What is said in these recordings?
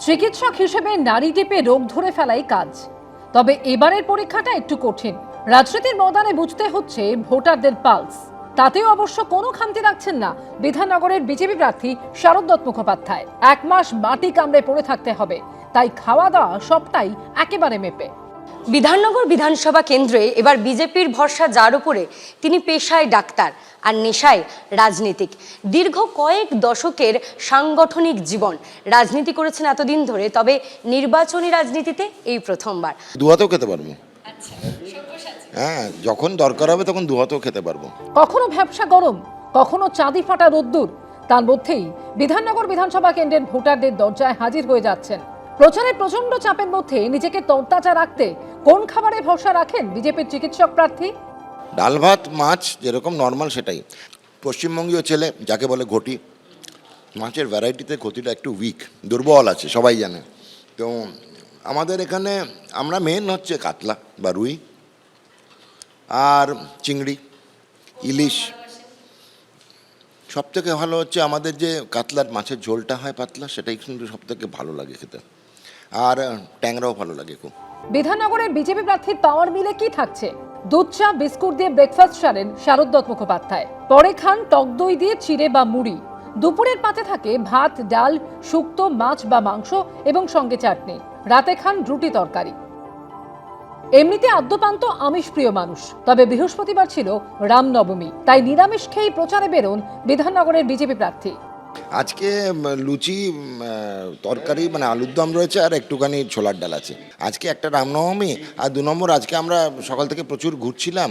চিকিৎসক হিসেবে নারী টিপে রোগ ধরে ফেলাই কাজ। তবে এবারের পরীক্ষাটা একটু কঠিন। রাজনীতির ময়দানে বুঝতে হচ্ছে ভোটারদের পালস। তাতেও অবশ্য কোনো খামতি রাখছেন না বিধাননগরের বিজেপি প্রার্থী শারদ দত্ত মুখোপাধ্যায়। 1 মাস মাটি কামড়ে পড়ে থাকতে হবে, তাই খাওয়া দাওয়া সবটাই একেবারে মেপে। বিধাননগর বিধানসভা কেন্দ্রে এবার বিজেপির ভরসা যার উপরে, তিনি পেশায় ডাক্তার আর নেশায় রাজনীতিক। দীর্ঘ কয়েক দশকের সাংগঠনিক জীবন, রাজনীতি করেছেন এতদিন ধরে, তবে নির্বাচনী রাজনীতিতে এই প্রথমবার। দুহাতেও খেতে পারবো। হ্যাঁ, যখন দরকার হবে তখন দুহাতেও খেতে পারবো। কখনো ভ্যাপসা গরম, কখনো চাঁদি ফাটা রোদ্দুর, তার মধ্যেই বিধাননগর বিধানসভা কেন্দ্রের ভোটারদের দরজায় হাজির হয়ে যাচ্ছেন। প্রচারের প্রচন্ড চাপের মধ্যে নিজেকে তরতাজা রাখতে কোন খাবারে ভরসা রাখেন বিজেপির চিকিৎসক প্রার্থী? ডাল ভাত মাছ যেরকম নর্মাল সেটাই। পশ্চিমবঙ্গীয় ছেলে যাকে বলে ঘটি, মাছের ভ্যারাইটিতে ঘটিটা একটু উইক, দুর্বল আছে, সবাই জানে। তো আমাদের এখানে আমরা মেন হচ্ছে কাতলা বা রুই আর চিংড়ি, ইলিশ। সব থেকে ভালো হচ্ছে আমাদের যে কাতলার মাছের ঝোলটা হয় পাতলা, সেটাই কিন্তু সব থেকে ভালো লাগে খেতে। আর ট্যাংরাও ভালো লাগে খুব। বিধাননগরের বিজেপি প্রার্থীর পাওয়ার মিলে কি থাকছে? দুধ চা বিস্কুট দিয়ে ব্রেকফাস্ট সারেন শারদ দত্ত মুখোপাধ্যায়। পরে খান টক দই দিয়ে চিড়ে বা মুড়ি। দুপুরের পাতে থাকে ভাত, ডাল, শুক্তো, মাছ বা মাংস এবং সঙ্গে চাটনি। রাতে খান রুটি তরকারি। এমনিতে আদ্যপান্ত আমিষ প্রিয় মানুষ, তবে বৃহস্পতিবার ছিল রামনবমী, তাই নিরামিষ খেয়েই প্রচারে বেরোন বিধাননগরের বিজেপি প্রার্থী। আজকে লুচি, তরকারি মানে আলুর দম রয়েছে আর একটুখানি ছোলার ডাল আছে। আজকে একটা রামনবমী, আর 2 নম্বর আজকে আমরা সকাল থেকে প্রচুর ঘুরছিলাম,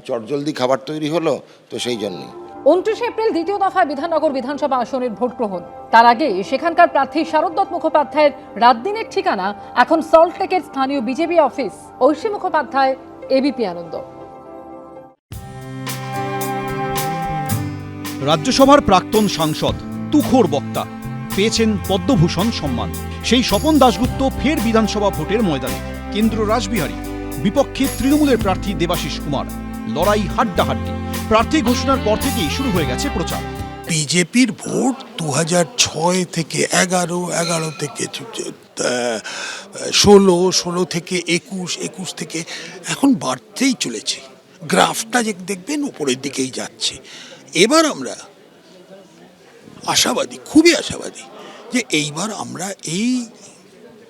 চটজলদি খাবার তৈরি হলো, তো সেই জন্যই। 29 এপ্রিল দ্বিতীয় দফায় বিধাননগর বিধানসভা আসনের ভোট গ্রহণ। তার আগে সেখানকার প্রার্থী শারদ দত্ত মুখোপাধ্যায়ের রাত দিনের ঠিকানা এখন সল্টলেকের স্থানীয় BJP office. Oishi Mukhopadhyay, ABP Ananda. রাজ্যসভার প্রাক্তন সাংসদ, তুখোড় বক্তা, পেয়েছেন পদ্মভূষণ সম্মান। সেই স্বপন দাশগুপ্ত ফের বিধানসভা ভোটের ময়দানে। কেন্দ্র রাসবিহারী, বিপক্ষে তৃণমূলের প্রার্থী দেবাশিস কুমার। লড়াই হাড্ডাহাড্ডি। প্রার্থী ঘোষণার পর থেকেই শুরু হয়ে গেছে প্রচার। বিজেপির ভোট 2006 থেকে 11 থেকে 16 থেকে 21 থেকে এখন বাড়তেই চলেছে। গ্রাফটা যে দেখবেন উপরের দিকেই যাচ্ছে। এবার আমরা আশাবাদী, খুবই আশাবাদী যে এইবার আমরা এই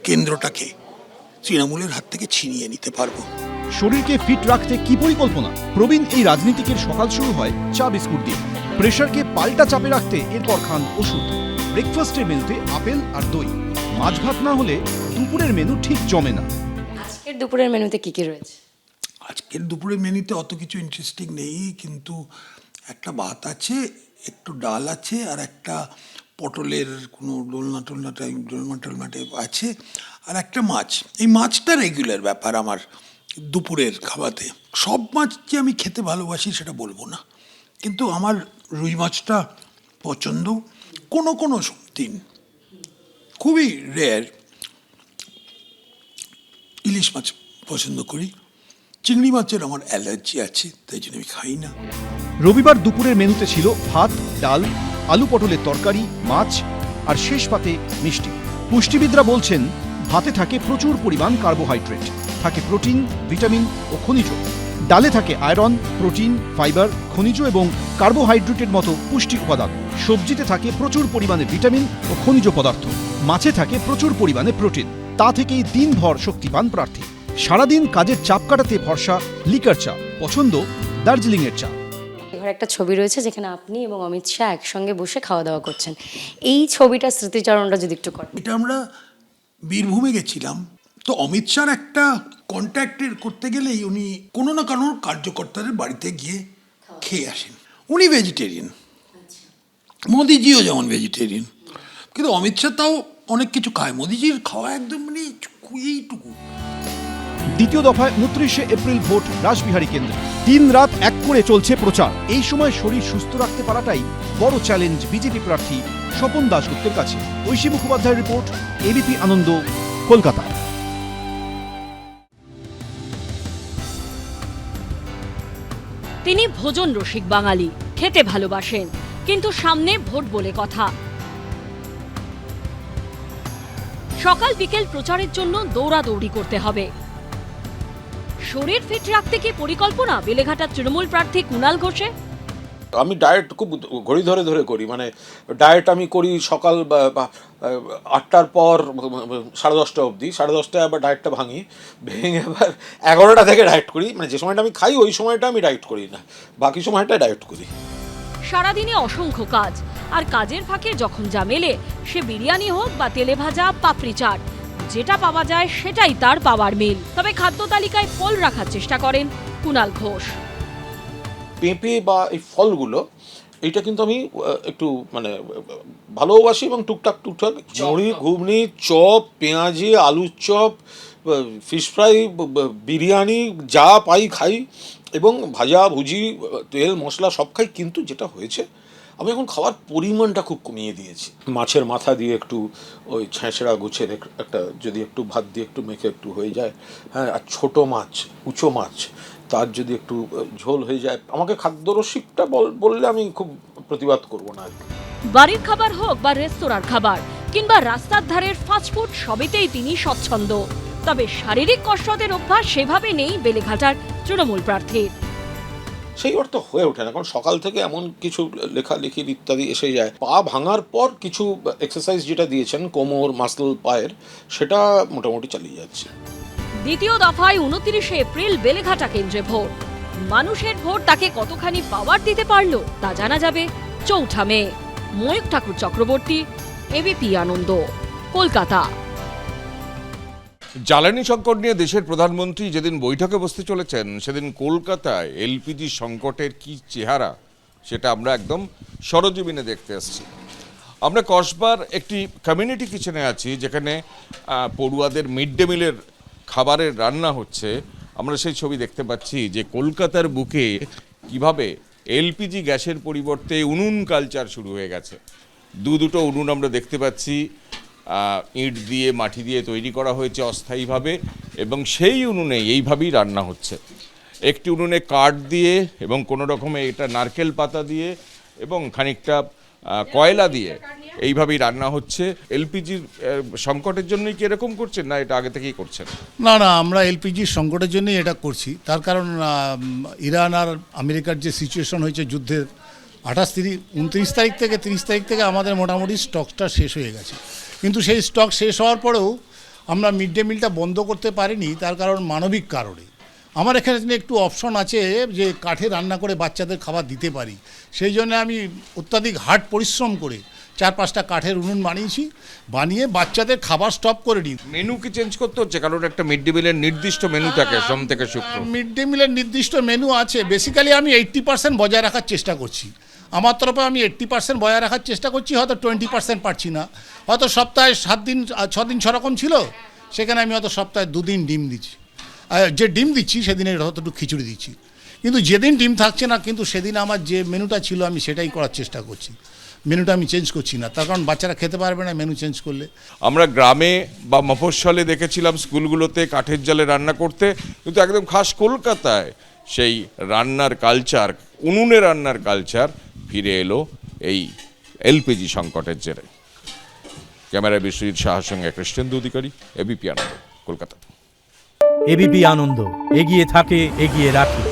কেন্দ্রটাকে তৃণমূলের হাত থেকে ছিনিয়ে নিতে পারবো। শরীরকে ফিট রাখতে কি পরিকল্পনা? প্রবীণ এই রাজনীতিকের সকাল শুরু হয় চা বিস্কুট দিয়ে। প্রেশারকে পাল্টা চাপে রাখতে এরপর খান ওষুধ। ব্রেকফাস্টের মেনুতে আপেল আর দই। মাছ ভাত না হলে দুপুরের মেনু ঠিক জমে না। আজকের দুপুরের মেনুতে কি কি রয়েছে? আজকের দুপুরের মেনুতে অত কিছু ইন্টারেস্টিং নেই, কিন্তু একটা ভাত আছে, একটু ডাল আছে, আর একটা পটলের কোনো ডোলমা টাইপ আছে, আর একটা মাছ। এই মাছটা রেগুলার ব্যাপার আমার দুপুরের খাবারে। সব মাছ যে আমি খেতে ভালোবাসি সেটা বলবো না, কিন্তু আমার রুই মাছটা পছন্দ। কোনো দিন খুবই রেয়ার ইলিশ মাছ পছন্দ করি। চিংড়ি মাছের আমার অ্যালার্জি আছে, তাই জন্য আমি খাই না। রবিবার দুপুরের মেনুতে ছিল ভাত, ডাল, আলু পটলের তরকারি, মাছ আর শেষ পাতে মিষ্টি। পুষ্টিবিদরা বলছেন ভাতে থাকে প্রচুর পরিমাণ কার্বোহাইড্রেট, থাকে প্রোটিন, ভিটামিন ও খনিজ। ডালে থাকে আয়রন, প্রোটিন, ফাইবার, খনিজ এবং কার্বোহাইড্রেটের মতো পুষ্টি উপাদান। সবজিতে থাকে প্রচুর পরিমাণে ভিটামিন ও খনিজ পদার্থ। মাছে থাকে প্রচুর পরিমাণে প্রোটিন। তা থেকেই দিনভর শক্তি পান প্রার্থী। সারাদিন কাজের চাপ কাটাতে ভরসা লিকার চা, পছন্দ দার্জিলিংয়ের চা। এবার একটা ছবি রয়েছে যেখানে আপনি এবং অমিত শাহ একসঙ্গে বসে খাওয়া দাওয়া করছেন। এই ছবিটা স্মৃতিচারণটা যদি একটু করেন। এটা আমরা বীরভূমে গেছিলাম, তো অমিত শাহর একটা কন্ট্যাক্টের করতে গেলেই উনি কোনো না কোনো কার্যকর্তাদের বাড়িতে গিয়ে খেয়ে আসেন। উনি ভেজিটেরিয়ান, মোদিজিও যেমন ভেজিটেরিয়ান, কিন্তু অমিত শাহ তাও অনেক কিছু খায়। মোদিজির খাওয়া একদম মানে এইটুকু। দ্বিতীয় দফায় 29 এপ্রিল ভোট রাসবিহারী কেন্দ্রে। 3 রাত এক করে চলছে প্রচার। এই সময় শরীর সুস্থ রাখতে পারাটাই বড় চ্যালেঞ্জ বিজেপি প্রার্থী স্বপন দাশগুপ্তের কাছে। ঐশী মুখোপাধ্যায়ের রিপোর্ট, এবিপি আনন্দ, কলকাতা। তিনি ভোজন রসিক বাঙালি, খেতে ভালোবাসেন, কিন্তু সামনে ভোট বলে কথা। সকাল বিকেল প্রচারের জন্য দৌড়াদৌড়ি করতে হবে। শরীর ফিট রাখতে কি পরিকল্পনা বেলেঘাটার তৃণমূল প্রার্থী কুণাল ঘোষের? আমি ডায়েট খুব ঘড়ি ধরে ধরে করি, মানে ডায়েট আমি করি সকাল 8টার পর 10:30 অবধি, 10:30টায় আবার ডায়েটটা ভেঙে আবার 11টা থেকে ডায়েট করি। মানে যে সময়টা আমি খাই ওই সময়টা আমি ডায়েট করি না, বাকি সময়টা ডায়েট করি। সারাদিনে অসংখ্য কাজ, আর কাজের ফাঁকে যখন যা মেলে, সে বিরিয়ানি হোক বা তেলে ভাজা পাপড়ি চাট, যেটা পাওয়া যায় সেটাই তার পাওয়ার মিল। তবে খাদ্য তালিকায় ফল রাখার চেষ্টা করেন কুণাল ঘোষ। পেঁপে বা এই ফলগুলো এইটা কিন্তু আমি একটু মানে ভালোবাসি, এবং টুকটাক মুড়ি, ঘুগনি, চপ, পেঁয়াজি, আলুর চপ, ফিশ ফ্রাই, বিরিয়ানি যা পাই খাই, এবং ভাজা ভুজি, তেল মশলা সব খাই। কিন্তু যেটা হয়েছে, আমি এখন খাওয়ার পরিমাণটা খুব কমিয়ে দিয়েছি। মাছের মাথা দিয়ে একটু ওই ছেঁচড়া গুছের একটা যদি একটু ভাত দিয়ে একটু মেখে একটু হয়ে যায়, হ্যাঁ, আর ছোটো মাছ, উঁচু মাছ, তার যদি একটু ঝোল হয়ে যায়, আমাকে খাদ্যরসিকটা বললে আমি খুব প্রতিবাদ করব না। বাড়ির খাবার হোক বা রেস্তোরাঁর খাবার কিংবা রাস্তার ধারের ফাস্টফুড, সবেতেই তিনি স্বচ্ছন্দ। তবে শারীরিক কসরতের অভ্যাস সেভাবে নেই বেলেঘাটার তৃণমূল প্রার্থীর। সেই অর্থ হয়ে ওঠে না, কারণ সকাল থেকে এমন কিছু লেখালেখির ইত্যাদি এসে যায়। পা ভাঙার পর কিছু এক্সারসাইজ যেটা দিয়েছেন কোমর মাসল পায়ের, সেটা মোটামুটি চালিয়ে যাচ্ছে। দ্বিতীয় দফায় 29 এপ্রিল বেলেঘাটা কেন্দ্রে ভোট। মানুষের ভোট তাকে কতখানি পাওয়ার দিতে পারল তা জানা যাবে 4 মে। ময়ূক ঠাকুর চক্রবর্তী, এবিপি আনন্দ, কলকাতা। জ্বালানি সংকট নিয়ে দেশের প্রধানমন্ত্রী যেদিন বৈঠকে বসতে চলেছেন, সেদিন কলকাতায় এলপিজি সংকটের কি চেহারা সেটা আমরা একদম সরজমিনে দেখতে আসছি। আমরা কসবার একটি কমিউনিটি কিচেনে আছি, যেখানে পড়ুয়াদের মিড ডে মিলের খাবারের রান্না হচ্ছে। আমরা সেই ছবি দেখতে পাচ্ছি যে কলকাতার বুকে কিভাবে এলপিজি গ্যাসের পরিবর্তে উনুন কালচার শুরু হয়ে গেছে। দুটো উনুন আমরা দেখতে পাচ্ছি, ইট দিয়ে মাটি দিয়ে তৈরি করা হয়েছে অস্থায়ীভাবে, এবং সেই উনুনে এইভাবেই রান্না হচ্ছে। একটি উনুনে কাঠ দিয়ে এবং কোনো রকমে এটা নারকেল পাতা দিয়ে এবং খানিকটা কয়লা দিয়ে এইভাবেই রান্না হচ্ছে। এলপিজির সংকটের জন্যই কি এরকম করছেন, না এটা আগে থেকেই করছেন? না, আমরা এলপিজির সংকটের জন্যই এটা করছি। তার কারণ ইরান আর আমেরিকার যে সিচুয়েশন হয়েছে যুদ্ধের, 29 তারিখ থেকে 30 তারিখ থেকে আমাদের মোটামুটি স্টকটা শেষ হয়ে গেছে। কিন্তু সেই স্টক শেষ হওয়ার পরেও আমরা মিড ডে মিলটা বন্ধ করতে পারিনি, তার কারণ মানবিক কারণে। আমার এখানে একটু অপশন আছে যে কাঠে রান্না করে বাচ্চাদের খাবার দিতে পারি, সেই জন্য আমি অত্যাধিক হার্ড পরিশ্রম করে 4-5টা কাঠের উনুন বানিয়ে বাচ্চাদের খাবার স্টপ করে নিই। মেনু কি চেঞ্জ করতে হচ্ছে? কারণ একটা মিড ডে মিলের নির্দিষ্ট মেনু থাকে সোম থেকে শুক্র। মিড ডে মিলের নির্দিষ্ট মেনু আছে। বেসিক্যালি আমি 80% বজায় রাখার চেষ্টা করছি। আমার তরফে আমি 80% বজায় রাখার চেষ্টা করছি, হয়তো 20% পারছি না। হয়তো সপ্তাহে 7 দিন 6 দিন সেরকম ছিল, সেখানে আমি হয়তো সপ্তাহে 2 দিন ডিম দিচ্ছি। যে ডিম দিচ্ছি সেদিনে হয়তো একটু খিচুড়ি দিচ্ছি। কিন্তু যেদিন ডিম থাকছে না, কিন্তু সেদিন আমার যে মেনুটা ছিল আমি সেটাই করার চেষ্টা করছি। মেনুটা আমি চেঞ্জ করছি না, তার কারণ বাচ্চারা খেতে পারবে না মেনু চেঞ্জ করলে। আমরা গ্রামে বা মফস্বলে দেখেছিলাম স্কুলগুলোতে কাঠের জালে রান্না করতে, কিন্তু একদম খাস কলকাতায় সেই রান্নার কালচার, উনুনে রান্নার কালচার ফিরে এলো এই এলপিজি সংকটের জেরে। ক্যামেরায় বিশ্বজিৎ সাহার সঙ্গে কৃষ্ণেন্দু অধিকারী, এবিপি আনন্দ, কলকাতা। এবিপি আনন্দ, এগিয়ে থাকে, এগিয়ে রাখে।